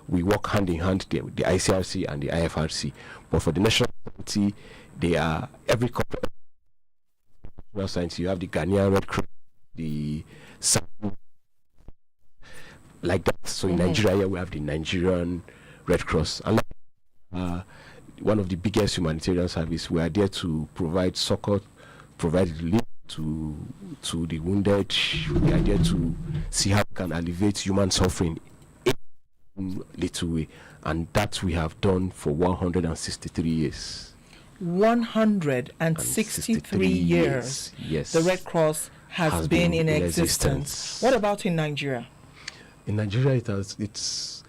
we work hand in hand, the ICRC and the IFRC. But for the national committee, they are every corporate science. You have the Ghanaian Red Cross, the like that. So in Nigeria, we have the Nigerian Red Cross, and one of the biggest humanitarian service. We are there to provide succor, provide relief to the wounded. We are there to see how we can alleviate human suffering in a little way, and that we have done for 163 years. 163 years. Yes. The Red Cross has been in existence. What about in Nigeria? In Nigeria, I think it's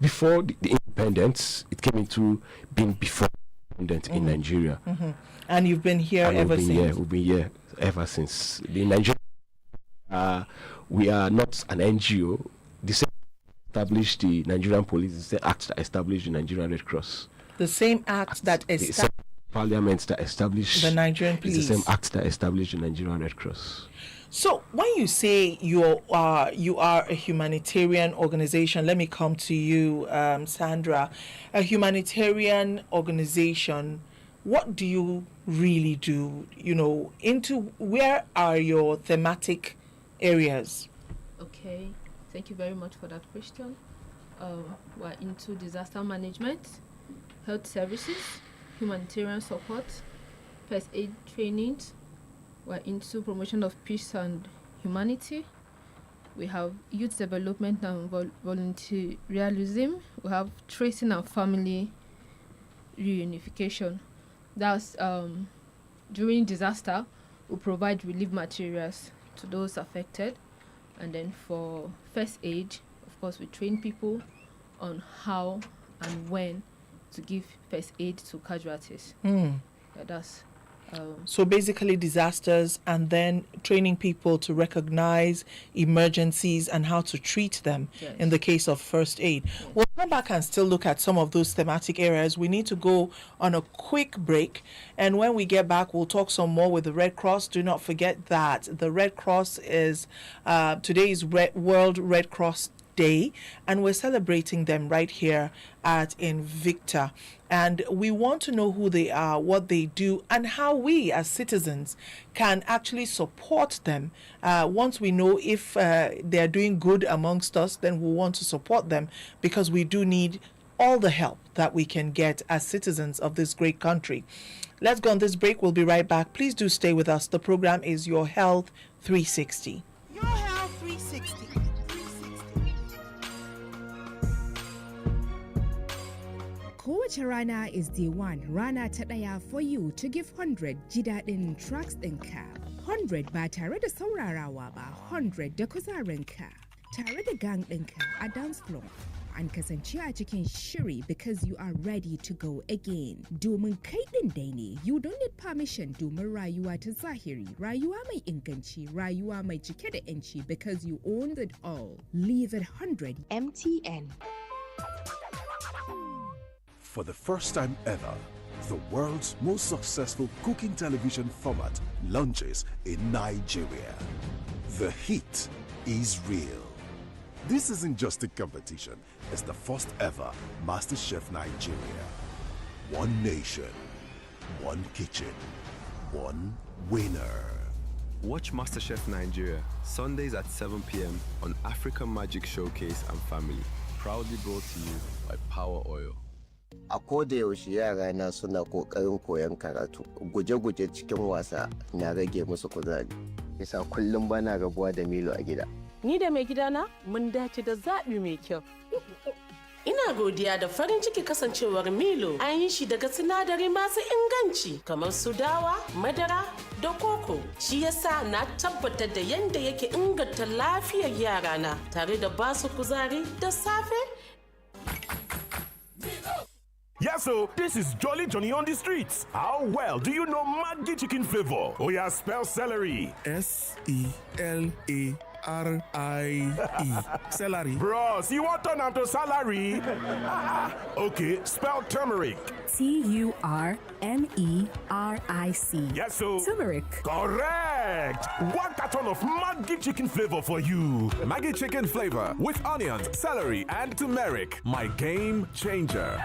before the independence. It came into being before independence in Nigeria. And you've been here ever since. We've been here ever since. In Nigeria, we are not an NGO. The same established the Nigerian police. The same act that established the Nigerian Red Cross. The same act that established Parliament that established the Nigerian police. It's the same act that established the Nigerian Red Cross. So when you say you are a humanitarian organization, let me come to you, Sandra. A humanitarian organization, what do you really do? Into where are your thematic areas? Okay, thank you very much for that question. We're into disaster management, health services, humanitarian support, first aid trainings. We're into promotion of peace and humanity. We have youth development and volunteerism. We have tracing and family reunification. That's during disaster, we provide relief materials to those affected. And then for first aid, of course, we train people on how and when to give first aid to casualties. Yeah, that's so basically disasters, and then training people to recognize emergencies and how to treat them in the case of first aid. Yes. We'll come back and still look at some of those thematic areas. We need to go on a quick break, and when we get back, we'll talk some more with the Red Cross. Do not forget that the Red Cross is today's World Red Cross Day, and we're celebrating them right here at Invicta. And we want to know who they are, what they do, and how we as citizens can actually support them. Once we know if they're doing good amongst us, then we want to support them, because we do need all the help that we can get as citizens of this great country. Let's go on this break. We'll be right back. Please do stay with us. The program is Your Health 360. Your Health 360. Kowace rana is day one, rana ta ɗaya for you to give 100 ji daɗin tracks ɗinka. 100 ba tare da saurarawa ba, 100 da kuzarinka. Tare da gang ɗinka a dance floor. An kasance a cikin shiri because you are ready to go again. Domin kai ɗin dai ne, you don't need permission domin rayuwa ta zahiri, rayuwa mai inganci, rayuwa mai cike da 'yanci, because you owned it all. Leave it 100. MTN. For the first time ever, the world's most successful cooking television format launches in Nigeria. The heat is real. This isn't just a competition, it's the first ever MasterChef Nigeria. One nation, one kitchen, one winner. Watch MasterChef Nigeria Sundays at 7 p.m. on African Magic Showcase and Family. Proudly brought to you by Power Oil. A koda yaushe yara na suna kokarin koyon karatu. Guje-guje cikin wasa na rage musu kuzari. Yasa kullum bana rabuwa da Milo a gida. Ni da mai gidana mun dace da zaɓi mai kyau. Ina godiya da farin ciki kasancewar Milo an yi shi daga sinadari masu inganci kamar su dawa, madara da koko. Shi yasa na tabbatar da yanda yake inganta lafiyar yarana tare da basu kuzari da safe. Yes, so this is Jolly Johnny on the streets. How well do you know Maggi chicken flavor? Oh yeah, spell celery. S-E-L-A-R-I-E. Celery. Bros, you want turn to salary? Okay, spell turmeric. T-U-R-M-E-R-I-C. Yes, so turmeric. Correct. Correct! 1 carton of Maggi chicken flavor for you. Maggi chicken flavor with onions, celery, and turmeric. My game changer.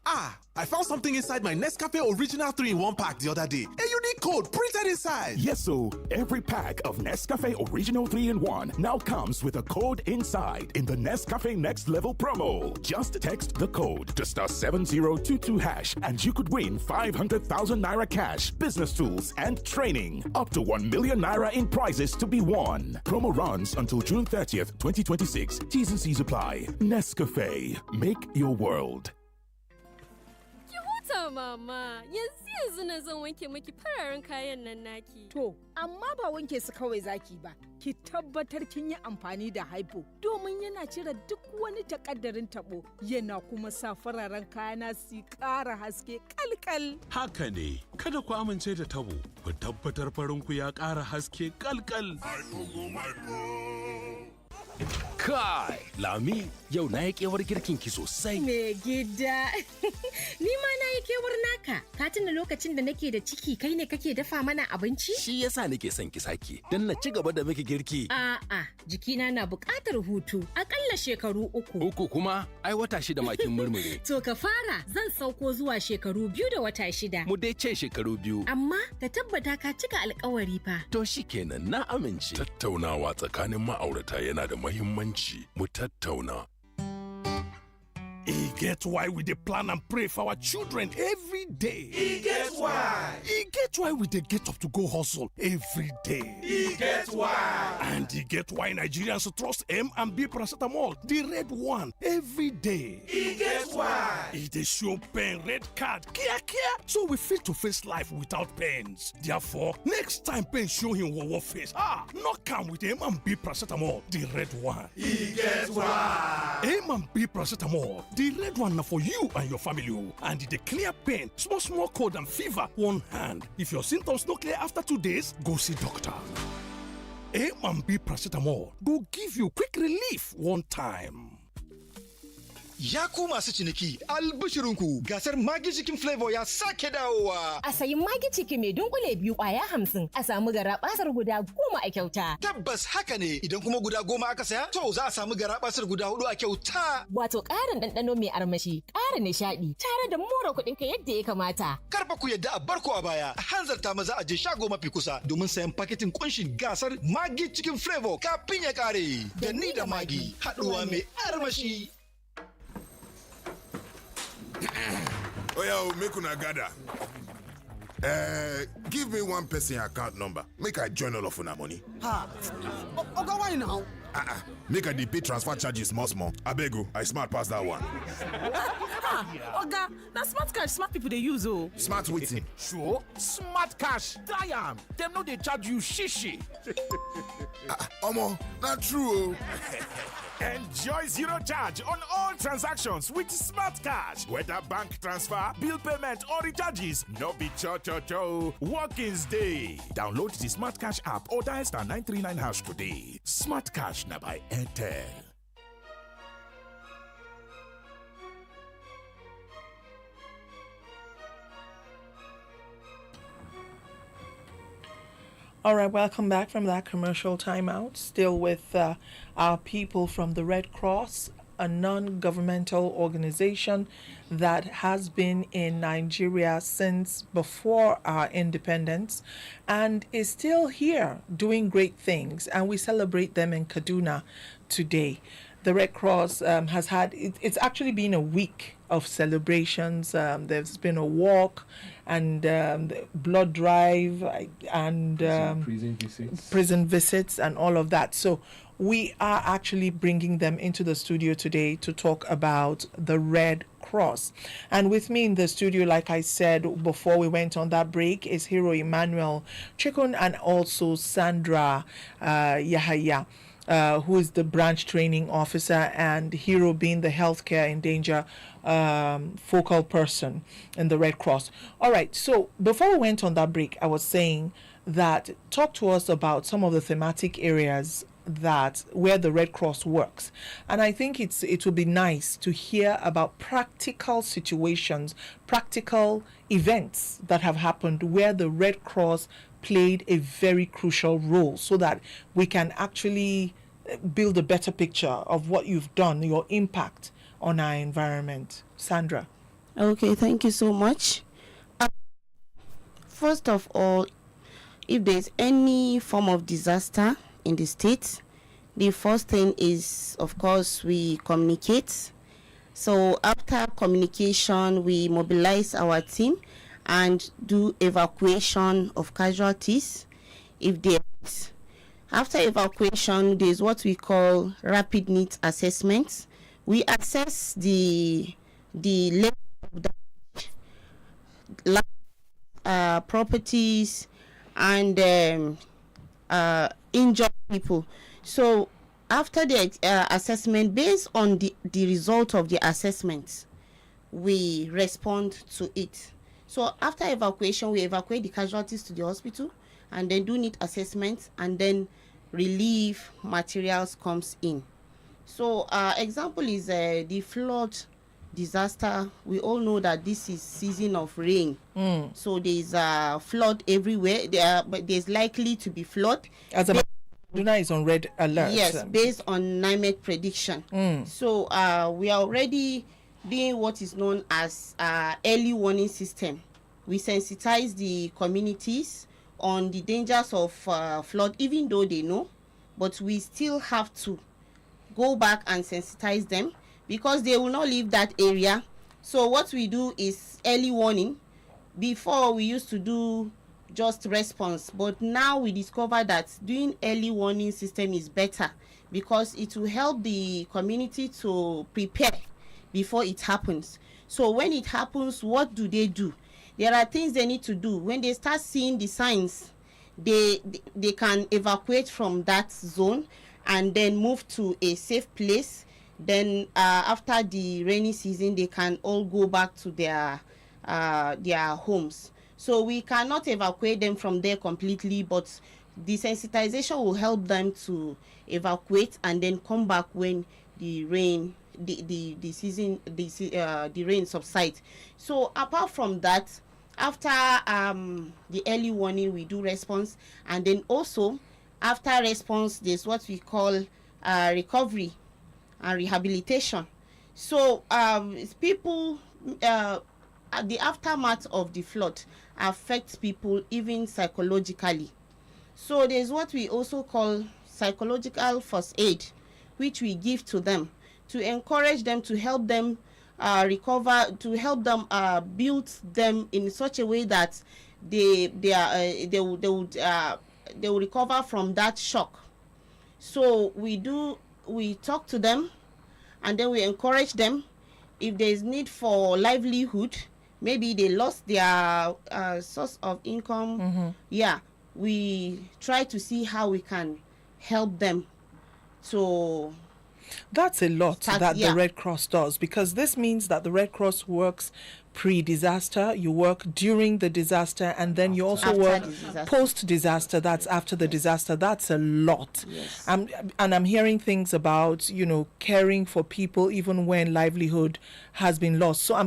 Ah, I found something inside my Nescafe Original 3-in-1 pack the other day. A unique code printed inside. Yes, so every pack of Nescafe Original 3-in-1 now comes with a code inside in the Nescafe Next Level promo. Just text the code to *7022# and you could win 500,000 naira cash, business tools, and training. Up to 1 million naira in prizes to be won. Promo runs until June 30th, 2026. T's and C's apply. Nescafe. Make your world. Mama, yanzu na zan wanke maki fararen kayan nan naki. To, amma ba wanke su kawai zaki ba. Ki tabbatar kin yi amfani da hypo domin yana cire duk wani takaddarin tabo, yana kuma sa fararen kayana su ƙara haske kalkal. Haka ne, kada ku amince da tabo. Ku tabbatar farin ku ya ƙara haske kalkal. Kai, Lami, yau na yi kewar girkin ki sosai. Me gida, ni ma na yi kewar naka. Ka tuna lokacin da nake da ciki kai ne kake dafa mana abinci? Shi yasa nake son ki sake, don na ci gaba da miki girki. A'a, jikina na buƙatar hutu, akalla shekaru 3. 3 kuma, ai wata 6 makin murmure. To ka fara, zan sauko zuwa shekaru 2 da wata 6. Mu dai ce shekaru 2. Amma ka tabbata ka cika alƙawari fa. To shikenan na amince. Tattaunawa tsakanin ma'aurata yana da muhimmanci. Mu tattauna. E get why we dey plan and pray for our children every day. E get why. E get why we dey get up to go hustle every day. E get why. And e get why Nigerians trust M&B paracetamol, the red one, every day. E get why. E dey show pain red card kia, so we fit to face life without pains. Therefore, next time pain show him wawa face, knock am with M&B paracetamol, the red one. E get why. M&B paracetamol, the red one na for you and your family, and e dey clear pain, small cold and fever one hand. If your symptoms no clear after 2 days, go see doctor. M&B paracetamol go give you quick relief one time. Ya ku masu ciniki, albishirinku gasar Maggi Chicken Flavor ya sake dawowa. A sayi Maggi Chicken mai dunkule 2 ƙwaya 50, a samu garabasar guda 10 a kyauta. Tabbas haka ne, idan kuma guda 10 aka saya, to za a samu garabasar guda 4 a kyauta. Wato ƙarin ɗanɗano mai armashi, ƙara nishaɗi, tare da more kuɗinka yadda ya kamata. Karfa ku yadda a barko a baya, a hanzarta maza a je shago mafi kusa domin sayan paketin kunshin gasar Maggi Chicken Flavor kafin ya ƙare. Da ni da Maggi, haɗuwa mai armashi. Oya, make una gather. Give me one person account number. Make I join all of una money. Oga, why now? Make I dey pay transfer charges small. Abeg, I smart pass that one. Oga, na smart cash smart people dey use o. Smart wetin? Sure, smart cash. Damn, dem no dey charge you shishi. Omo, na true o. Enjoy zero charge on all transactions with Smart Cash. Whether bank transfer, bill payment, or recharges, no be cho. Workings day. Download the Smart Cash app or dial *939# today. Smart Cash na by Airtel. All right, welcome back from that commercial timeout. Still with our people from the Red Cross, a non-governmental organization that has been in Nigeria since before our independence and is still here doing great things. And we celebrate them in Kaduna today. The Red Cross has had, it's actually been a week of celebrations. There's been a walk and blood drive and prison visits and all of that. So we are actually bringing them into the studio today to talk about the Red Cross. And with me in the studio, like I said before we went on that break, is Hero Emmanuel Chikun and also Sandra Yahaya. Who is the branch training officer, and Hero being the healthcare in danger focal person in the Red Cross. All right, so before we went on that break, I was saying that talk to us about some of the thematic areas that where the Red Cross works. And I think it would be nice to hear about practical situations, practical events that have happened where the Red Cross played a very crucial role, so that we can actually build a better picture of what you've done, your impact on our environment. Sandra. Okay, thank you so much. First of all, if there's any form of disaster in the state, the first thing is, of course, we communicate. So after communication, we mobilize our team and do evacuation of casualties if there is. After evacuation, there's what we call rapid needs assessments. We assess the level of damage, properties, and injured people. So after the assessment, based on the result of the assessment, we respond to it. So after evacuation, we evacuate the casualties to the hospital and then do need assessments, and then relief materials comes in. So example is the flood disaster. We all know that this is season of rain. So there's flood everywhere. But there's likely to be flood. As a Kaduna is on red alert. Yes, based on NIMET prediction. So we are already doing what is known as early warning system. We sensitize the communities on the dangers of flood, even though they know, but we still have to go back and sensitize them because they will not leave that area. So what we do is early warning. Before we used to do just response, but now we discover that doing early warning system is better because it will help the community to prepare before it happens. So when it happens, what do? There are things they need to do. When they start seeing the signs, they can evacuate from that zone and then move to a safe place. Then after the rainy season, they can all go back to their homes. So we cannot evacuate them from there completely, but the sensitization will help them to evacuate and then come back when the rain subsides. So apart from that, after the early warning, we do response, and then also after response, there's what we call recovery and rehabilitation. So people, the aftermath of the flood affects people even psychologically. So there's what we also call psychological first aid, which we give to them to encourage them, to help them recover, to help them build them in such a way that they will recover from that shock. So we talk to them, and then we encourage them. If there is need for livelihood, maybe they lost their source of income, we try to see how we can help them. So that's a lot the Red Cross does, because this means that the Red Cross works pre-disaster, you work during the disaster, and then you also work post-disaster. That's after the disaster. That's a lot. Yes. And I'm hearing things about, caring for people even when livelihood has been lost. So I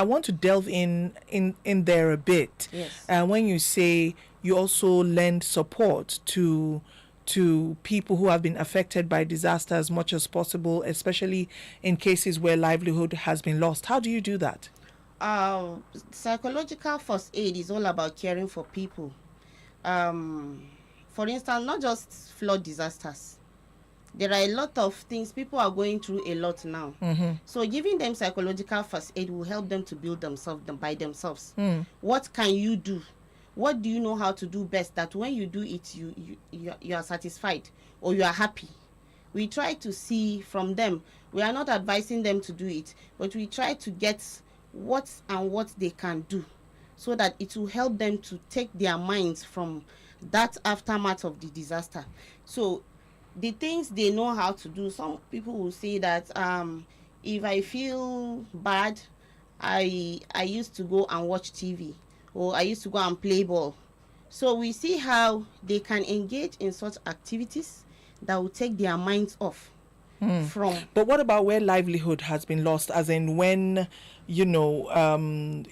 want to delve in there a bit. Yes. When you say you also lend support to people who have been affected by disaster as much as possible, especially in cases where livelihood has been lost. How do you do that? Psychological first aid is all about caring for people. For instance, not just flood disasters. There are a lot of things. People are going through a lot now. So giving them psychological first aid will help them to build themselves by themselves. What can you do? What do you know how to do best, that when you do it, you are satisfied or you are happy? We try to see from them. We are not advising them to do it, but we try to get what they can do so that it will help them to take their minds from that aftermath of the disaster. So the things they know how to do, some people will say that if I feel bad, I used to go and watch TV, or I used to go and play ball. So we see how they can engage in such activities that will take their minds off from. But what about where livelihood has been lost, as in when, you know,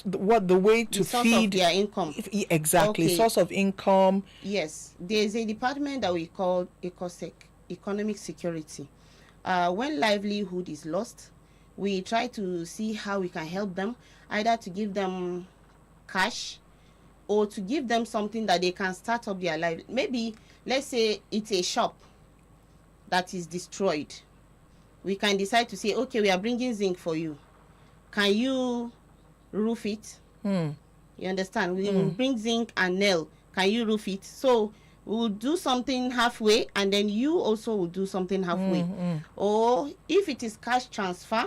what the way to source feed of their income. Exactly. Okay. Source of income. Yes, there's a department that we call ECOSEC, economic security. When livelihood is lost, we try to see how we can help them, either to give them cash or to give them something that they can start up their life. Maybe, let's say it's a shop that is destroyed. We can decide to say, okay, we are bringing zinc for you. Can you roof it? You understand? We will bring zinc and nail. Can you roof it? So we'll do something halfway, and then you also will do something halfway. Or if it is cash transfer,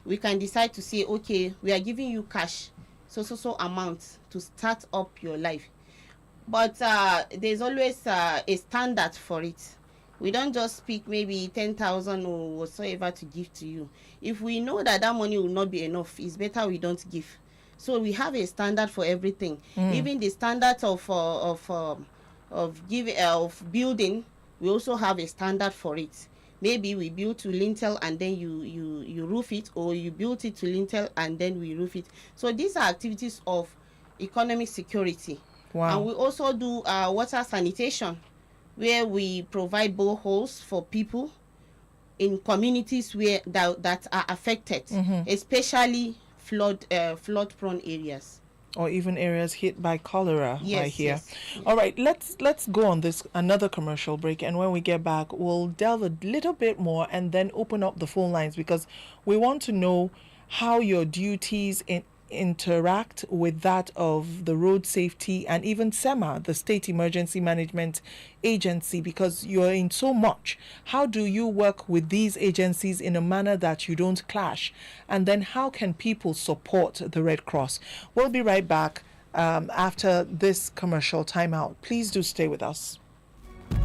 we can decide to say, okay, we are giving you cash, so amount to start up your life. But there's always a standard for it. We don't just pick maybe 10,000 or whatsoever to give to you. If we know that that money will not be enough, it's better we don't give. So we have a standard for everything. Even the standard of building, we also have a standard for it. Maybe we build to lintel and then you roof it, or you build it to lintel and then we roof it. So these are activities of economic security. Wow. And we also do water sanitation, where we provide boreholes for people in communities where that are affected, especially flood-prone areas. Or even areas hit by cholera. Yes, I hear. yes. All right, let's go on this another commercial break, and when we get back, we'll delve a little bit more and then open up the phone lines, because we want to know how your duties interact with that of the road safety and even SEMA, the State Emergency Management Agency, because you're in so much. How do you work with these agencies in a manner that you don't clash? And then how can people support the Red Cross? We'll be right back after this commercial timeout. Please do stay with us.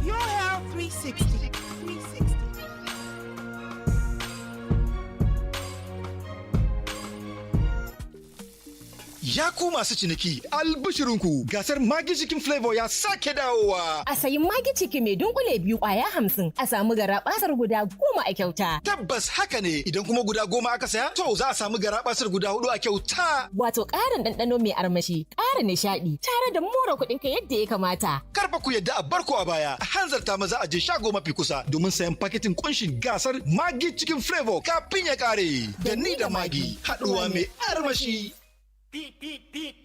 Your Health 360. Ya ku masu ciniki, albishirinku gasar Magi Chicken Flavor ya sake dawowa. A sayi Magi Chicken mai dunkule 2 kwaya 50, a samu garabasar guda 10 a kyauta. Tabbas haka ne, idan kuma guda 10 aka saya, to za a samu garabasar guda 4 a kyauta. Wato ƙarin ɗanɗano mai armashi, ƙara nishaɗi, tare da more kuɗinka yadda ya kamata. Karfa ku yadda a barko a baya, a hanzarta maza a je shago mafi kusa domin sayan paketin kunshin gasar Magi Chicken Flavor kafin ya kare. Da ni da Magi, haɗuwa mai armashi. Beep, beep, beep.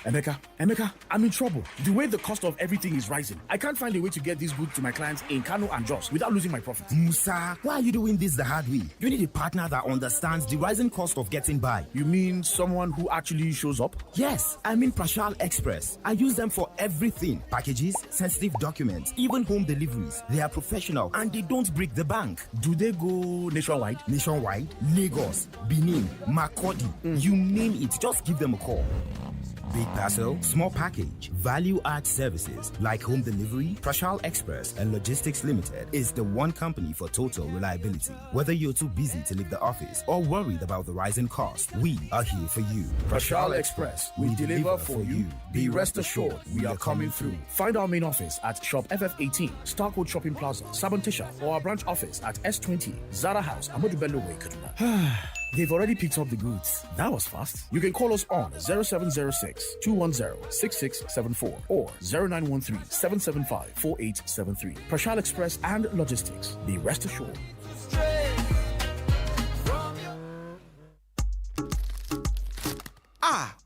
Emeka, I'm in trouble. The way the cost of everything is rising, I can't find a way to get these goods to my clients in Kano and Jos without losing my profit. Musa, why are you doing this the hard way? You need a partner that understands the rising cost of getting by. You mean someone who actually shows up? Yes, I mean Prashal Express. I use them for everything. Packages, sensitive documents, even home deliveries. They are professional and they don't break the bank. Do they go nationwide? Nationwide, Lagos, Benin, Makurdi, you name it, just give them a call. Big parcel, small package, value-add services like home delivery, Prashal Express and Logistics Limited is the one company for total reliability. Whether you're too busy to leave the office or worried about the rising cost, we are here for you. Prashal Express, we deliver for you. Be rest assured, we are coming through. Find our main office at Shop FF18, Starcourt Shopping Plaza, Sabantisha, or our branch office at S20, Zara House, Amadou Bello Way, Kaduna. They've already picked up the goods. That was fast. You can call us on 0706 210 6674 or 0913 775 4873. Prashal Express and Logistics. Be rest assured.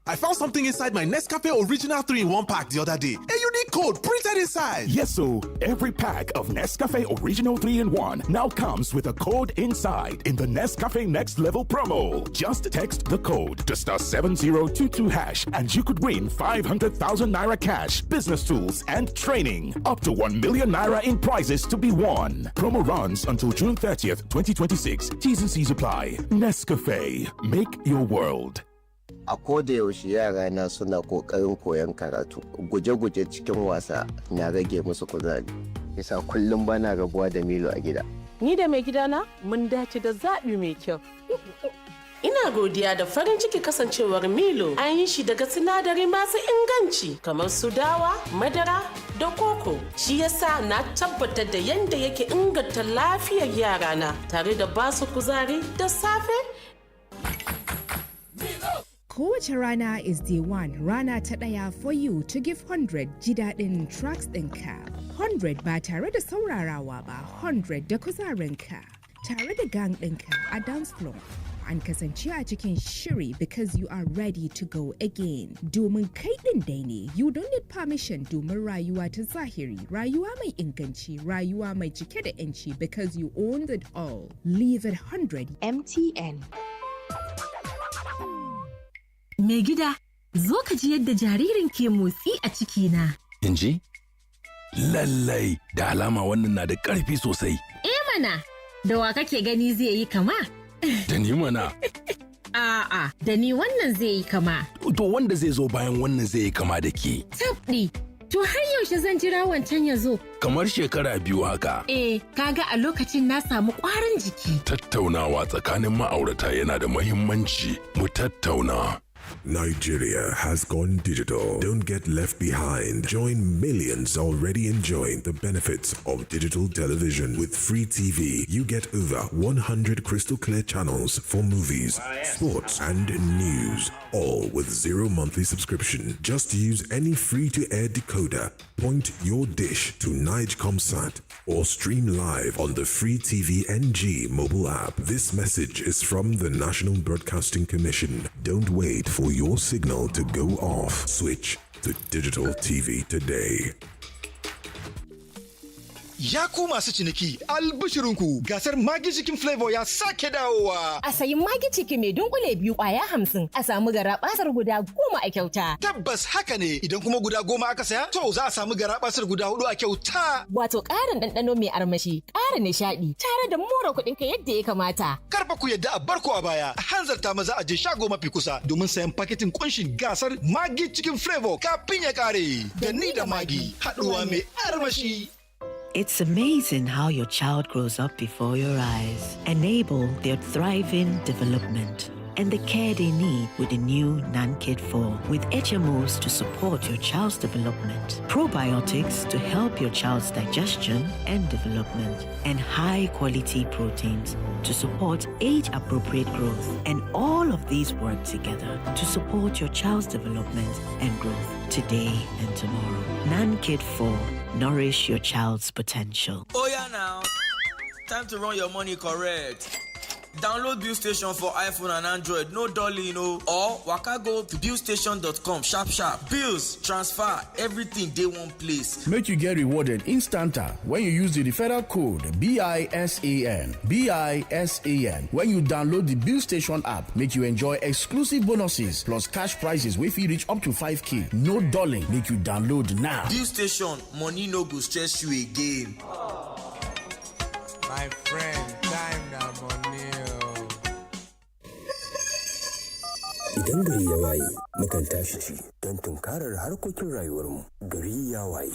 I found something inside my Nescafe Original 3-in-1 pack the other day. A unique code printed inside. Yes, so every pack of Nescafe Original 3-in-1 now comes with a code inside in the Nescafe Next Level promo. Just text the code to *7022# and you could win 500,000 naira cash, business tools, and training. Up to 1 million naira in prizes to be won. Promo runs until June 30th, 2026. T's and C's apply. Nescafe. Make your world. A koda yaushe yara na suna kokarin koyon karatu. Guje-guje cikin wasa na rage musu kuzari. Yasa kullum bana rabuwa da Milo a gida. Ni da mai gidana mun dace da zaɓi mai kyau. Ina godiya da farin ciki kasancewar Milo an yi shi daga sinadari masu inganci kamar su dawa, madara da koko. Shi yasa na tabbatar da yanda yake inganta lafiyar yarana tare da basu kuzari da safe. Kowace rana is day one, rana ta ɗaya for you to give 100 ji daɗin tracks ɗinka. 100 ba tare da saurarawa ba, 100 da kuzarinka. Tare da gang ɗinka a dance floor. An kasance a cikin shiri because you are ready to go again. Domin kai ɗin dai ne, you don't need permission domin rayuwa ta zahiri, rayuwa mai inganci, rayuwa mai cike da 'yanci because you owned it all. Leave it 100 MTN. Mai gida, zo ka ji yadda jaririn ke motsi a cikina. In ji? Lallai, da alama wannan na da ƙarfi sosai. Mana, da wa kake gani zai yi kama? Da ni mana. A'a, da ni wannan zai yi kama. To wanda zai zo bayan wannan zai yi kama da ke. Tabɗi, to har yaushe zan jira wancan ya zo? Kamar shekara 2 haka. Kaga a lokacin na samu ƙwarin jiki. Tattaunawa tsakanin ma'aurata yana da muhimmanci. Mu tattauna. Nigeria has gone digital. Don't get left behind. Join millions already enjoying the benefits of digital television. With free TV, you get over 100 crystal clear channels for movies, sports, and news. All with 0 monthly subscription. Just use any free-to-air decoder, point your dish to Nigecomsat, or stream live on the free TV NG mobile app. This message is from the National Broadcasting Commission. Don't wait for your signal to go off. Switch to digital TV today. Ya ku masu ciniki, albishirinku gasar Magi Chicken Flavor ya sake dawowa. A sayi Magi Chicken mai dunkule 2 kwaya 50, a samu garabasar guda 10 a kyauta. Tabbas haka ne, idan kuma guda 10 aka saya, to za a samu garabasar guda 4 a kyauta. Wato ƙarin ɗanɗano mai armashi, ƙara nishaɗi, tare da more kuɗinka yadda ya kamata. Karfa ku yadda a barko a baya, a hanzarta maza a je shago mafi kusa domin sayan paketin kunshin gasar Magi Chicken Flavor kafin ya ƙare. Da ni da Magi, haɗuwa mai armashi. It's amazing how your child grows up before your eyes. Enable their thriving development and the care they need with the new NanKid 4 with HMOs to support your child's development, probiotics to help your child's digestion and development, and high-quality proteins to support age-appropriate growth. And all of these work together to support your child's development and growth today and tomorrow. NanKid 4. Nourish your child's potential. Oh yeah now. Time to run your money correct. Download Bill Station for iPhone and Android, no dolly, or waka go to billstation.com sharp. Bills, transfer, everything dey one place. Make you get rewarded instanta when you use the referral code BISAN. BISAN. When you download the Bill Station app, make you enjoy exclusive bonuses plus cash prizes wey fit reach up to 5K. No dolly, make you download now. Bill Station, money no go stress you again. My friend, time na money. Idan gari ya waye, mukan tashi ci don tunkarar harkokin rayuwarmu. Gari ya waye.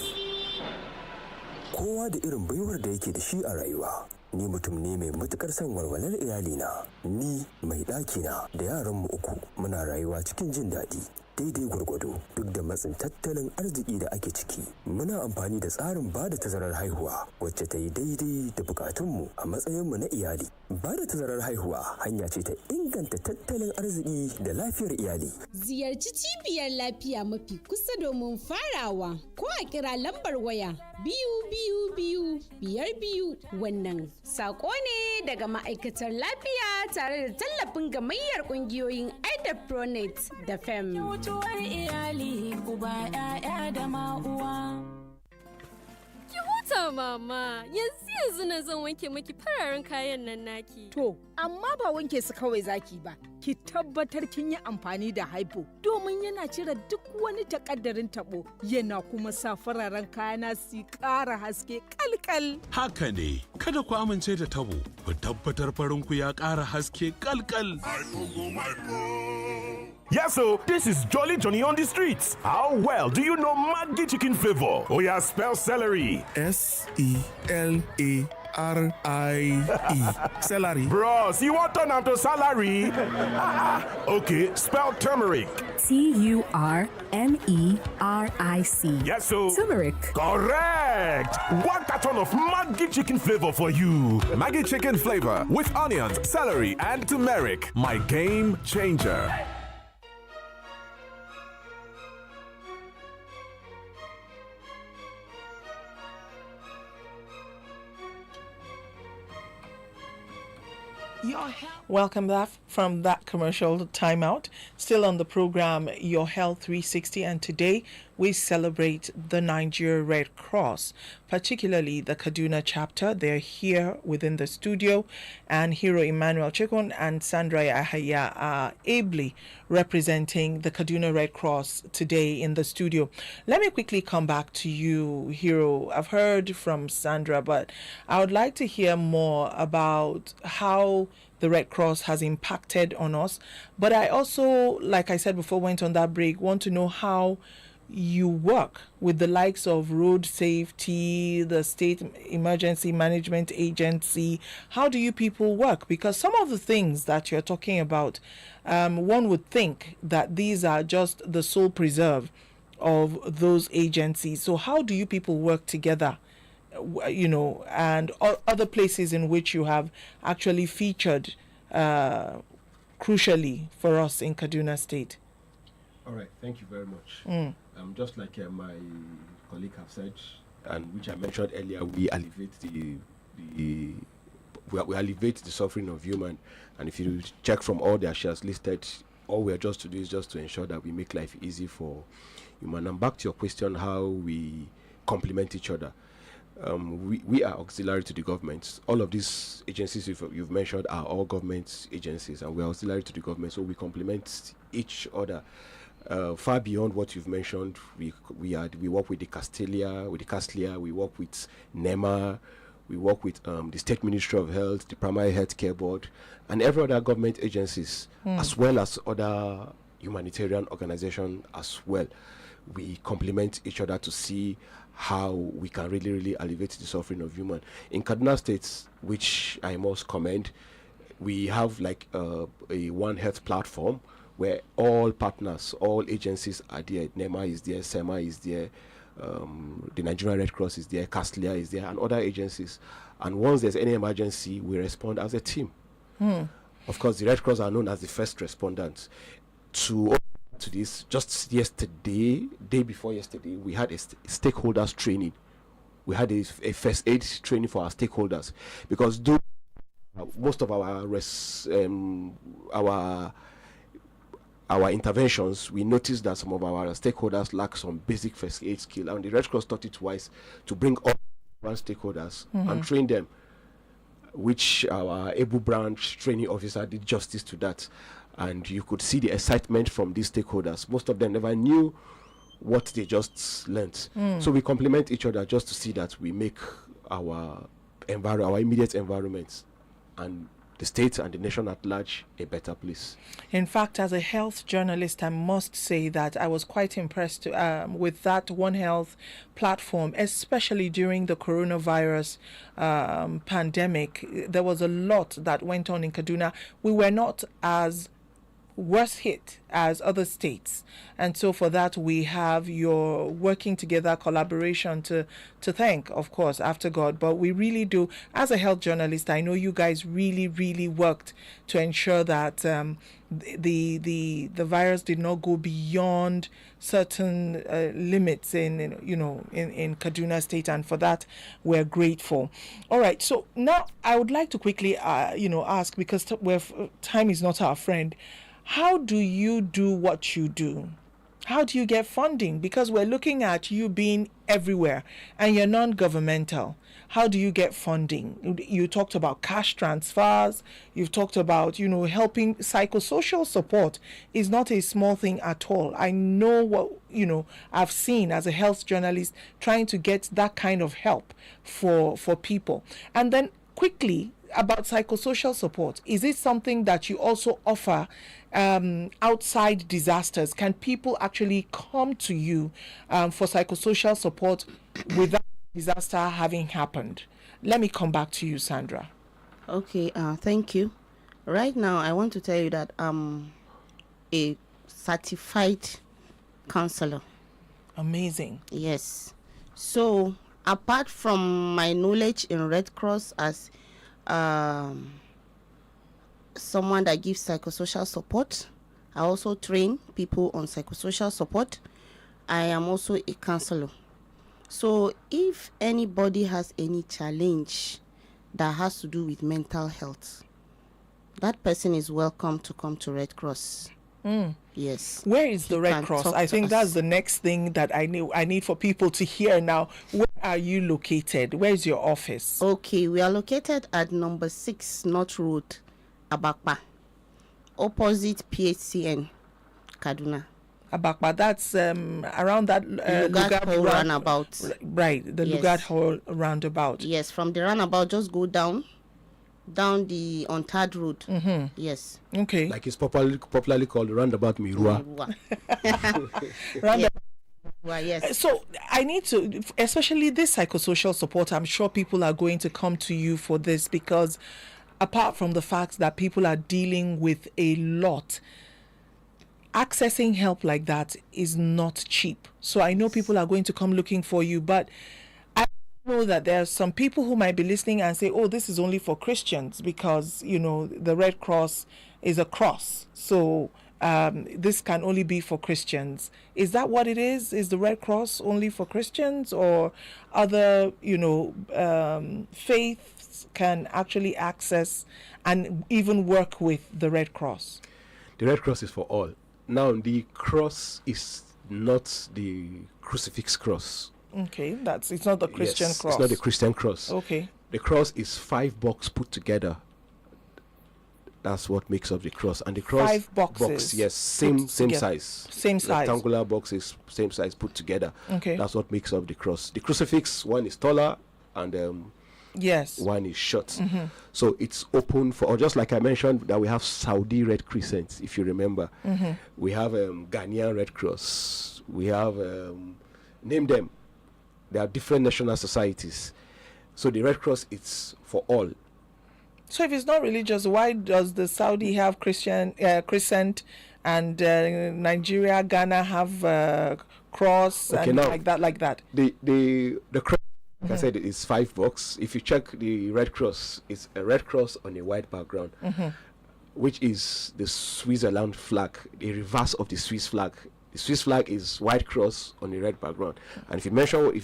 Kowa da irin baiwar da yake da shi a rayuwa. Ni mutum ne mai matukar son walwalar iyalina. Ni mai ɗakina da yaranmu 3 muna rayuwa cikin jin daɗi. Daidai gwargwado duk da matsin tattalin arziki da ake ciki, muna amfani da tsarin bada tazarar haihuwa wacce ta yi daidai da bukatunmu a matsayinmu na iyali. Bada tazarar haihuwa hanya ce ta inganta tattalin arziki da lafiyar iyali. Ziyarci cibiyar lafiya mafi kusa domin farawa ko a kira lambar waya 222 wannan sako ne daga ma'aikatar lafiya tare da tallafin gamayyar kungiyoyin Pronet da FEM. Mutuwar iyali uba ƴaƴa da ma'uwa. Ki huta mama, yanzu na zan wanke maki fararen kayan nan naki. To, amma ba wanke su kawai zaki ba. Ki tabbatar kin yi amfani da Hypo domin yana cire duk wani takaddarin tabo yana kuma sa fararen kayana su ƙara haske kalkal. Haka ne, kada ku amince da tabo, ku tabbatar farinku ya ƙara haske kalkal. Yes, so this is Jolly Johnny on the streets. How well do you know Maggi Chicken Flavor? Oh yeah, spell celery. S-E-L-A Celery. Bros, you want to turn to salary? Okay, spell turmeric. TURMERIC. Yes, so. Turmeric. Correct. One carton of Maggi chicken flavor for you. Maggi chicken flavor with onions, celery, and turmeric. My game changer. Welcome back from that commercial timeout. Still on the program, Your Health 360, and today we celebrate the Nigeria Red Cross, particularly the Kaduna chapter. They're here within the studio, and Hero Emmanuel Chikon and Sandra Yahaya are ably representing the Kaduna Red Cross today in the studio. Let me quickly come back to you, Hero. I've heard from Sandra, but I would like to hear more about how the Red Cross has impacted on us. But I also, like I said before, went on that break, want to know how you work with the likes of road safety, the State Emergency Management Agency. How do you people work? Because some of the things that you're talking about, one would think that these are just the sole preserve of those agencies. So how do you people work together? And other places in which you have actually featured crucially for us in Kaduna State. All right, thank you very much. Just like my colleague have said, and which I mentioned earlier, we alleviate we alleviate the suffering of human. And if you check from all the shares listed, all we are just to do is just to ensure that we make life easy for human. And back to your question, how we complement each other. We are auxiliary to the government. All of these agencies you've mentioned are all government agencies, and we are auxiliary to the government, so we complement each other. Far beyond what you've mentioned, we work with the Castilla, we work with NEMA, we work with the State Ministry of Health, the Primary Health Care Board, and every other government agencies, as well as other humanitarian organizations as well. We complement each other to see how we can really alleviate the suffering of human. In Kaduna State, which I must commend, we have like a One Health platform where all partners, all agencies are there. NEMA is there, SEMA is there, the Nigerian Red Cross is there, Castilla is there, and other agencies. And once there's any emergency, we respond as a team. Of course, the Red Cross are known as the first responders. To this, just yesterday, day before yesterday, we had a stakeholders training. We had a first aid training for our stakeholders, because most of our interventions, we noticed that some of our stakeholders lack some basic first aid skill, and the Red Cross thought it wise to bring all our stakeholders and train them, which our Able branch training officer did justice to that. And you could see the excitement from these stakeholders. Most of them never knew what they just learnt. So we complement each other just to see that we make our immediate environments and the state and the nation at large a better place. In fact, as a health journalist, I must say that I was quite impressed with that One Health platform, especially during the coronavirus pandemic. There was a lot that went on in Kaduna. We were not as worse hit as other states, and so for that we have your working together collaboration to thank, of course, after God. But we really do, as a health journalist, I know you guys really worked to ensure that the virus did not go beyond certain limits in Kaduna State, and for that we're grateful. All right, so now I would like to quickly ask, because time is not our friend, how do you do what you do? How do you get funding? Because we're looking at you being everywhere and you're non-governmental. How do you get funding? You talked about cash transfers. You've talked about, helping. Psychosocial support is not a small thing at all. I know what, I've seen as a health journalist trying to get that kind of help for people. And then quickly, about psychosocial support, is it something that you also offer outside disasters? Can people actually come to you for psychosocial support without disaster having happened? Let me come back to you, Sandra. Okay, thank you. Right now, I want to tell you that I'm a certified counselor. Amazing. Yes. So, apart from my knowledge in Red Cross as someone that gives psychosocial support, I also train people on psychosocial support. I am also a counselor. So if anybody has any challenge that has to do with mental health, that person is welcome to come to Red Cross. Yes. Where is the Red Cross? I think that's the next thing that I need for people to hear now. Where are you located? Where is your office? Okay, we are located at number 6 North Road, Abakpa, opposite PHCN, Kaduna. Abakpa, that's around that Lugard Hall roundabout. Right, the Yes. Lugard Hall roundabout. Yes, from the roundabout, just go down the Ontard Road. Yes. Okay. Like it's popularly called roundabout Mirua. Yes. So I need to, especially this psychosocial support, I'm sure people are going to come to you for this, because apart from the fact that people are dealing with a lot, accessing help like that is not cheap. So I know people are going to come looking for you, but I know that there are some people who might be listening and say, oh, this is only for Christians, because, you know, the Red Cross is a cross. So this can only be for Christians. Is that what it is? Is the Red Cross only for Christians, or other, faiths can actually access and even work with the Red Cross? The Red Cross is for all. Now, the cross is not the crucifix cross. Okay, it's not the Christian cross. It's not the Christian cross. Okay. The cross is 5 boxes put together. That's what makes up the cross. And the cross 5 boxes. Yes, same size. Same size. Rectangular boxes, same size put together. Okay. That's what makes up the cross. The crucifix, one is taller and yes, one is short. So it's open for, or just like I mentioned, that we have Saudi Red Crescent, if you remember. We have Ghanaian Red Cross. We have name them. There are different national societies. So the Red Cross, it's for all. So if it's not religious, why does the Saudi have Christian Crescent and Nigeria, Ghana have cross and now, like that? The cross, like I said, is 5 boxes. If you check the Red Cross, it's a red cross on a white background, which is the Switzerland flag, the reverse of the Swiss flag. The Swiss flag is white cross on a red background. And if you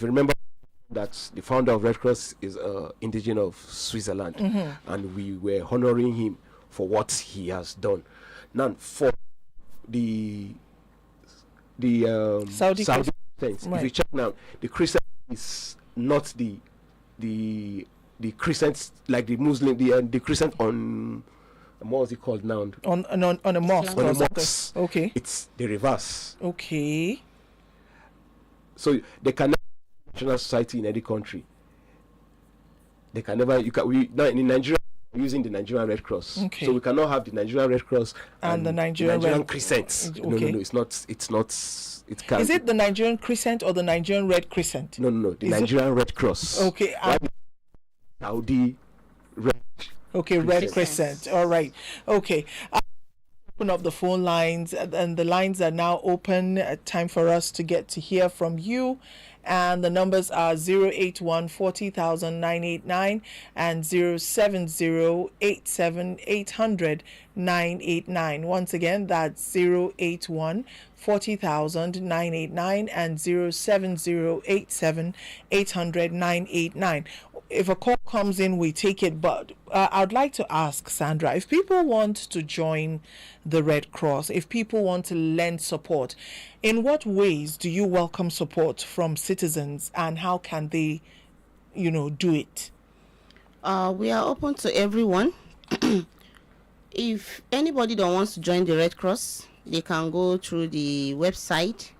remember that the founder of Red Cross is indigenous of Switzerland, and we were honoring him for what he has done. Now, for the Saudi Christians, if you check now, the Christian is not the crescent like the Muslim, the crescent on what was it called now? On a mosque. On a mosque. Okay. It's the reverse. Okay. So they can never national society in any country. They can never. Now in Nigeria, we're using the Nigerian Red Cross. Okay. So we cannot have the Nigerian Red Cross and the Nigerian Crescent. Okay. No. It's not. It can't. Is it the Nigerian Crescent or the Nigerian Red Crescent? No. The Nigerian Red Cross. Okay. Saudi Red. Okay, Red Crescent. All right. Okay. Open up the phone lines, and the lines are now open. Time for us to get to hear from you. And the numbers are 081 40,000 989 and 070 87 800 989. Once again, that's 081 40,000 989 and 070 87 800 989. If a call comes in, we take it. But I'd like to ask Sandra, if people want to join the Red Cross, if people want to lend support, in what ways do you welcome support from citizens, and how can they, do it? We are open to everyone. If anybody that wants to join the Red Cross, they can go through the website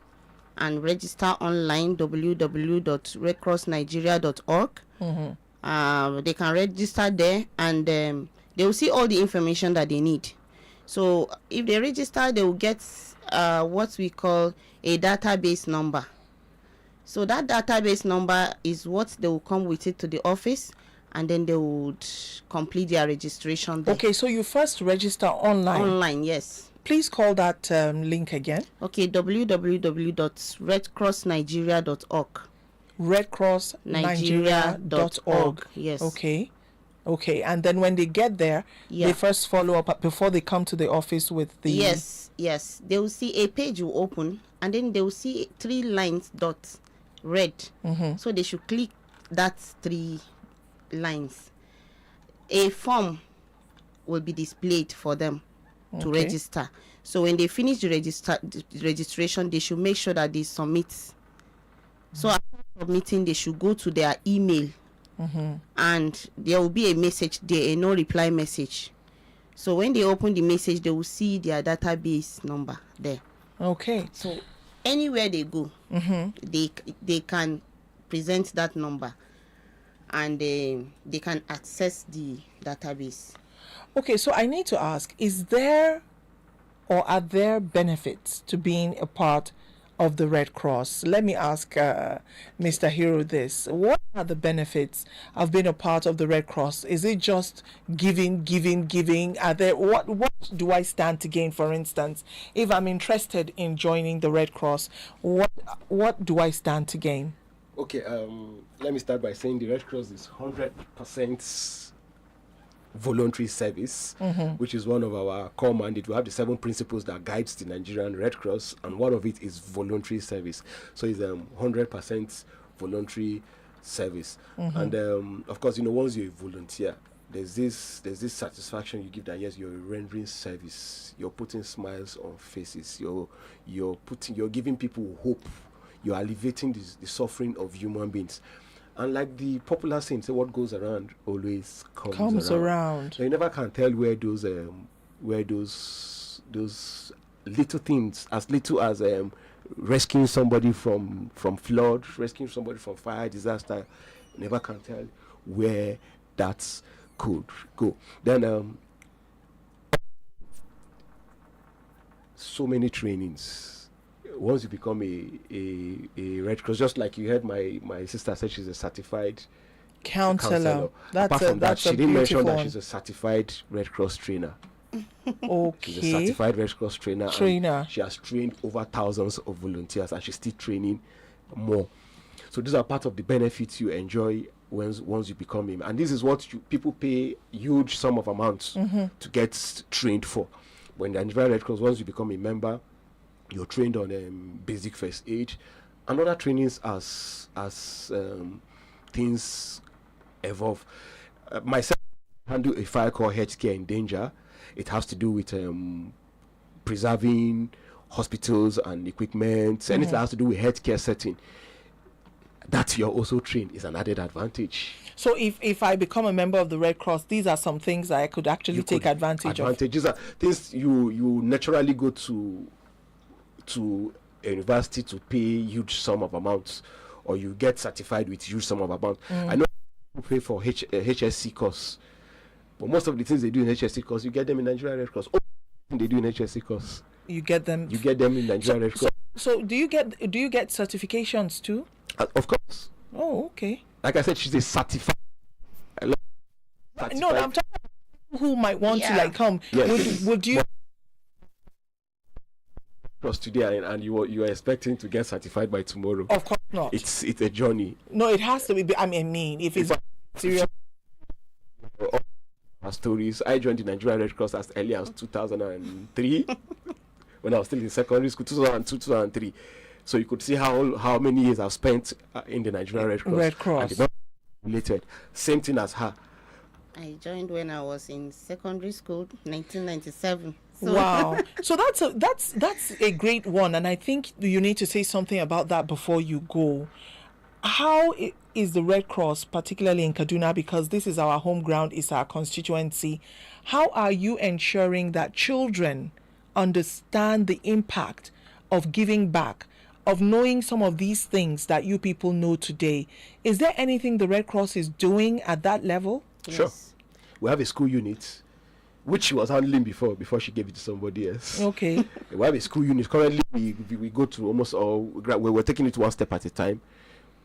and register online, www.redcrossnigeria.org. They can register there, and they will see all the information that they need. So if they register, they will get what we call a database number. So that database number is what they will come with it to the office, and then they would complete their registration there. Okay, so you first register online. Online, yes. Please call that link again. Okay, www.redcrossnigeria.org. redcrossnigeria.org. Yes. Okay, and then when they get there, they first follow up before they come to the office with the... Yes. They will see a page will open, and then they will see 3 lines dot red. So they should click that 3 lines. A form will be displayed for them to register. So when they finish the registration, they should make sure that they submit. So after submitting, they should go to their email, and there will be a message there, a no reply message. So when they open the message, they will see their database number there. Okay. So anywhere they go, they can present that number, and they can access the database. Okay, so I need to ask, is there or are there benefits to being a part of the Red Cross? Let me ask Mr. Hero this. What are the benefits of being a part of the Red Cross? Is it just giving? Are there what do I stand to gain, for instance? If I'm interested in joining the Red Cross, what do I stand to gain? Okay, let me start by saying the Red Cross is 100% voluntary service, which is one of our core mandates. We have the 7 principles that guides the Nigerian Red Cross, and one of it is voluntary service. So it's 100% voluntary service. And of course, once you're a volunteer, there's this satisfaction you give that yes, you're rendering service. You're putting smiles on faces. You're giving people hope. You're alleviating the suffering of human beings. And like the popular saying, say what goes around always comes around. So you never can tell where those little things, as little as rescuing somebody from flood, rescuing somebody from fire, disaster, you never can tell where that could go. Then so many trainings. Once you become a Red Cross, just like you heard my sister said, she's a certified counselor. Apart from that, she didn't mention that she's a certified Red Cross trainer. Okay. She's a certified Red Cross trainer. She has trained over thousands of volunteers, and she's still training more. So these are part of the benefits you enjoy once you become him. And this is what people pay huge sum of amounts to get trained for. When the Nigerian Red Cross, once you become a member, you're trained on basic first aid and other trainings as things evolve. Myself, I handle a file called Healthcare in Danger. It has to do with preserving hospitals and equipment, anything that has to do with healthcare setting. That you're also trained is an added advantage. So if I become a member of the Red Cross, these are some things I could actually take advantage of. These are things you naturally go to a university to pay huge sum of amounts, or you get certified with huge sum of amount. I know people pay for HSC course, but most of the things they do in HSC course, you get them in Nigeria Red Cross. They do in HSC course, you get them in Nigeria Red Cross. So do you get certifications too? Of course. Oh, okay. Like I said, she's a certified. No, I'm talking about who might want to come. Yes. Would you? Today and you are expecting to get certified by tomorrow? Of course not. It's a journey. No, it has to be. I mean, if it's serious. Stories. I joined the Nigerian Red Cross as early as 2003 when I was still in secondary school, 2002, 2003. So you could see how many years I've spent in the Nigerian Red Cross. Red Cross. And related. Same thing as her. I joined when I was in secondary school, 1997. So wow. So that's a great one, and I think you need to say something about that before you go. How is the Red Cross, particularly in Kaduna, because this is our home ground, it's our constituency, how are you ensuring that children understand the impact of giving back, of knowing some of these things that you people know today? Is there anything the Red Cross is doing at that level? Sure. Yes. We have a school unit, which she was handling before she gave it to somebody else. Okay. We have a school unit. Currently, we go to almost all. We're taking it one step at a time.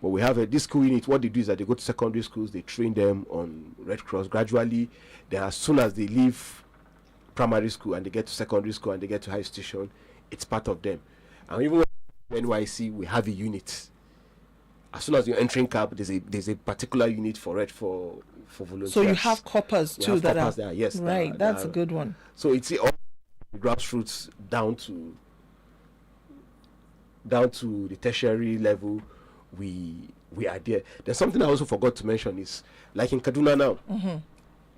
But we have this school unit. What they do is that they go to secondary schools, they train them on Red Cross. Gradually, then as soon as they leave primary school and they get to secondary school and they get to high station, it's part of them. And even when NYC, we have a unit. As soon as you're entering camp, there's a particular unit for volunteers. So you have coppers too that are there, yes. Right, that's a good one. So it's all grassroots down to the tertiary level. We are there. There's something I also forgot to mention is like in Kaduna now.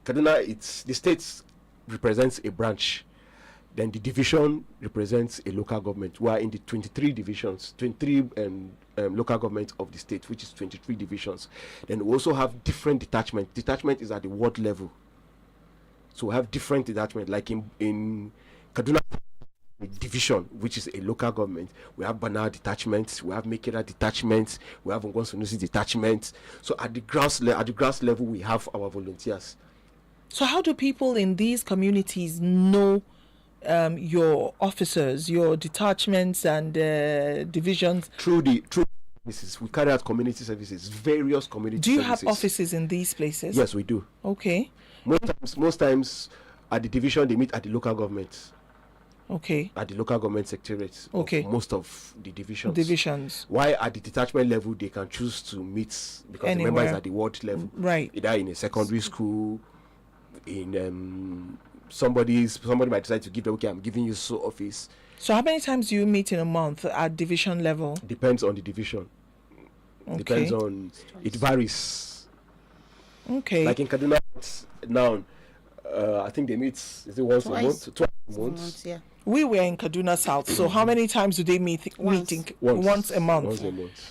Kaduna, it's the state represents a branch, then the division represents a local government. We are in the 23 divisions, 23 local governments of the state, which is 23 divisions. Then we also have different detachments. Detachment is at the ward level, so we have different detachment. Like in Kaduna division, which is a local government, we have Bana detachments, we have Mekera detachments, we have Ngonsonusi detachments. So at the grass level, we have our volunteers. So how do people in these communities know your officers, your detachments and divisions? Through services. We carry out community services, various community services. Do you have offices in these places? Yes, we do. Okay. Most times at the division, they meet at the local government. Okay. At the local government secretariats. Okay. Most of the divisions. Why at the detachment level they can choose to meet because Anywhere. the members at the ward level. Right. Either in a secondary school, in somebody might decide to give them, okay, I'm giving you so office. So how many times do you meet in a month at division level? Depends on the division. Okay. Depends on, it varies. Okay. Like in Kaduna now, I think they meet, is it once a month? Twice a month. Yeah. We were in Kaduna South, so how many times do they meet? Once a month. Once a month.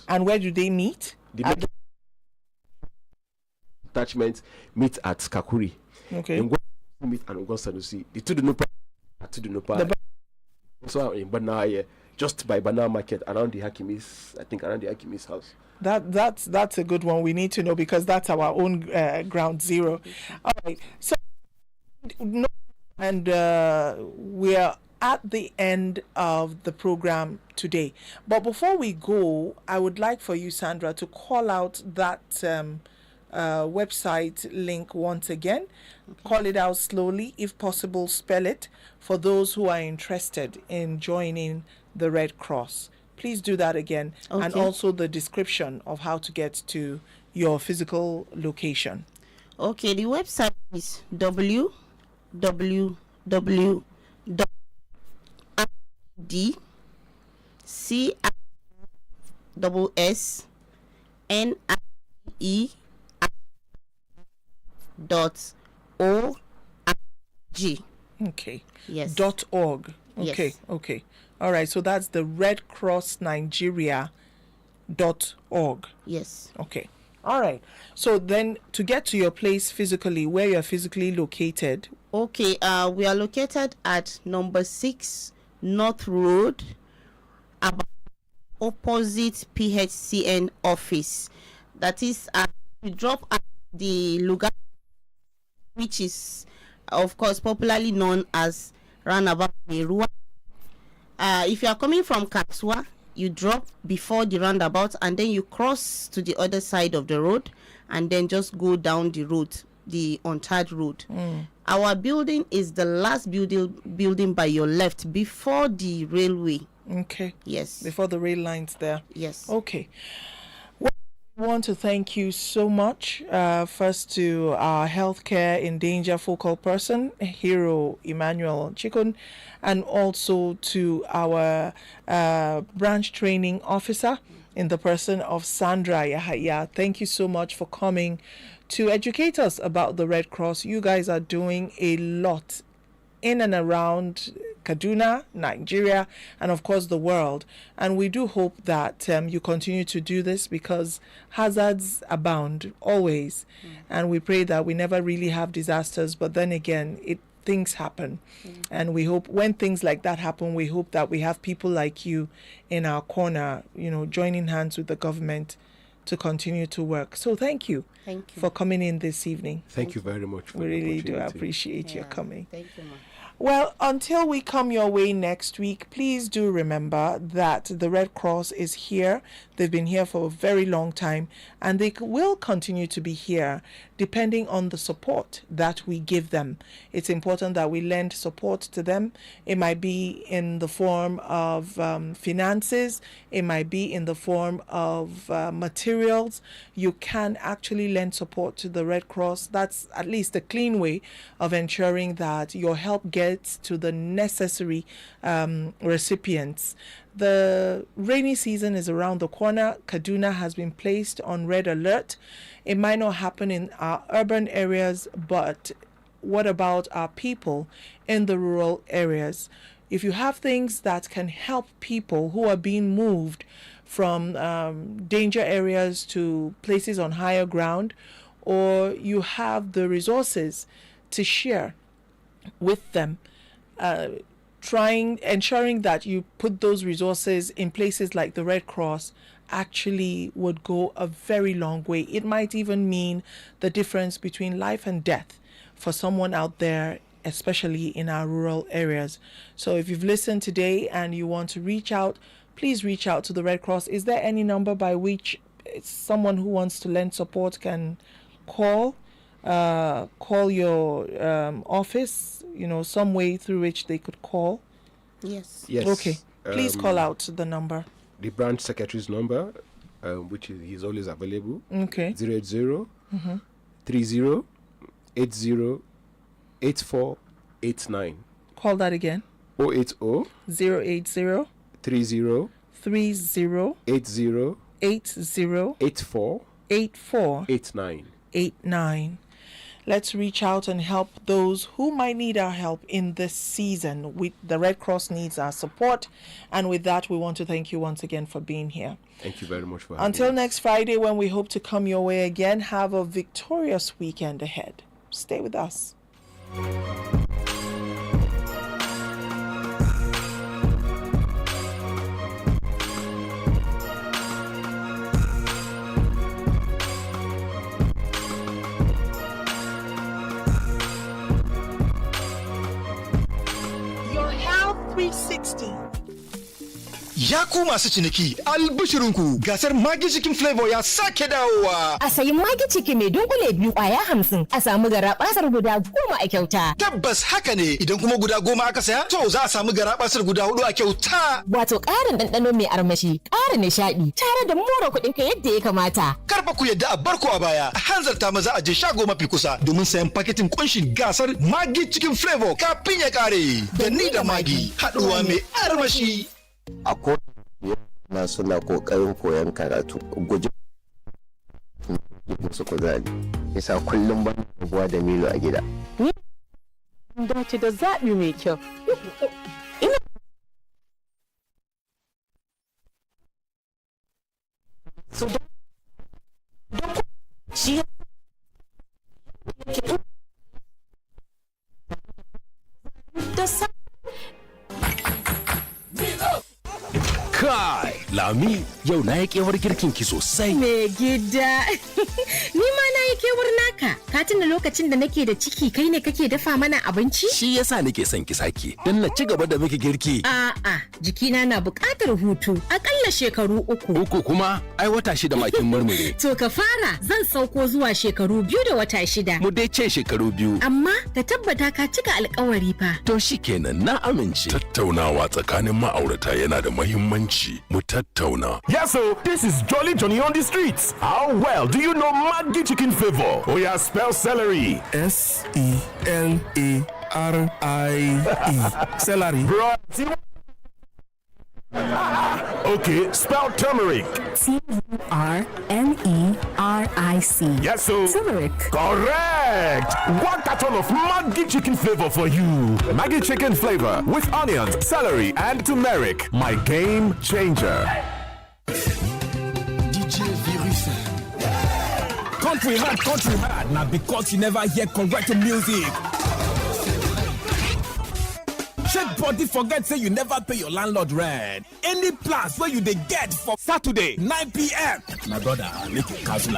And where do they meet? The detachment meet at Kakuri. Okay. In meet and Ngonsonusi. The two do not also in Bana, just by Bana Market around the Hakimis house. That's a good one. We need to know because that's our own ground zero. All right. So and we are at the end of the program today. But before we go, I would like for you, Sandra, to call out that website link once again. Okay. Call it out slowly, if possible, spell it for those who are interested in joining the Red Cross. Please do that again. Okay. And also the description of how to get to your physical location. Okay, the website is www.DCSSNIE.org. Okay. Yes. .org. Okay. Yes. Okay. All right. So that's the Red Cross Nigeria.org. Yes. Okay. All right. So then to get to your place physically, where you're physically located. Okay. We are located at number 6 North Road, about opposite PHCN office. That is, we drop at the Lugar, which is, of course, popularly known as Roundabout Merua. If you are coming from Kapswa, you drop before the roundabout and then you cross to the other side of the road and then just go down the road, the untarred road. Our building is the last building by your left before the railway. Okay. Yes. Before the rail lines there. Yes. Okay. I want to thank you so much. First to our healthcare in danger focal person, Hero Emmanuel Chikun, and also to our branch training officer in the person of Sandra Yahaya. Thank you so much for coming to educate us about the Red Cross. You guys are doing a lot in and around Kaduna, Nigeria, and of course the world. And we do hope that you continue to do this because hazards abound always. And we pray that we never really have disasters, but then again, things happen. And we hope when things like that happen, we hope that we have people like you in our corner, joining hands with the government to continue to work. So thank you for coming in this evening. Thank you very much. We really do appreciate your coming. Thank you, ma. Well, until we come your way next week, please do remember that the Red Cross is here. They've been here for a very long time, and they will continue to be here depending on the support that we give them. It's important that we lend support to them. It might be in the form of finances. It might be in the form of materials. You can actually lend support to the Red Cross. That's at least a clean way of ensuring that your help gets to the necessary recipients. The rainy season is around the corner. Kaduna has been placed on red alert. It might not happen in our urban areas, but what about our people in the rural areas? If you have things that can help people who are being moved from danger areas to places on higher ground, or you have the resources to share with them, ensuring that you put those resources in places like the Red Cross actually would go a very long way. It might even mean the difference between life and death for someone out there, especially in our rural areas. So if you've listened today and you want to reach out, please reach out to the Red Cross. Is there any number by which someone who wants to lend support can call? Call your office, some way through which they could call? Yes. Okay. Please call out the number. The branch secretary's number, which he's always available. Okay. 080 30 80 8489. Call that again. 080 080 30 30 80 80 84 89. Let's reach out and help those who might need our help in this season. The Red Cross needs our support. And with that, we want to thank you once again for being here. Thank you very much for having Until us. next Friday, when we hope to come your way again, have a victorious weekend ahead. Stay with us. Your Health 360. Ya ku masu ciniki, albishirinku gasar Magi Chicken Flavor ya sake dawowa. A sayi Magi Chicken mai dunkule 2 kwaya 50 a samu garabasar guda 10 a kyauta. Tabbas haka ne, idan kuma guda 10 aka saya, to za a samu garabasar guda 4 a kyauta. Wato ƙarin ɗanɗano mai armashi, ƙara nishaɗi, tare da more kuɗin ka yadda ya kamata. Karfa ku yadda a barko a baya, a hanzarta maza a je shago mafi kusa domin sayan paketin kunshin gasar Magi Chicken Flavor kafin ya kare. Da ni da Magi, haɗuwa mai armashi. A na suna kokarin koyon karatu guji su kuzari yasa kullum ban buwa da Milo a gida. Dace da zaɓi mai kyau. Ina so shi da sa Kai, Lami, yau na yi kewar girkin ki sosai. Me gida, ni ma na yi kewar naka. Ka tuna lokacin da nake da ciki kai ne kake dafa mana abinci? Shi yasa nake son ki sake, don na ci gaba da miki girki. A'a, jikina na buƙatar hutu, akalla shekaru 3. 3 kuma, ai wata 6 makin murmure. To ka fara, zan sauko zuwa shekaru 2 da wata 6. Mu dai ce shekaru 2. Amma ka tabbata ka cika alƙawari fa. To shikenan na amince. Tattaunawa tsakanin ma'aurata yana da muhimmanci. Mu tattauna. Yes, so this is Jolly Johnny on the streets. How well do you know Maggi Chicken Flavor? Oh yeah, spell celery. SELARI. Celery. Bro. Okay, spell turmeric. TURMERIC. Yes, so turmeric. Correct. 1 carton of Maggi Chicken Flavor for you. Maggi Chicken Flavor with onions, celery, and turmeric. My game changer. DJ Virus. Country hard. Now because you never hear correct music. Shake body forget say you never pay your landlord rent. Any plans where you they get for Saturday 9 p.m. My brother, make it cancel.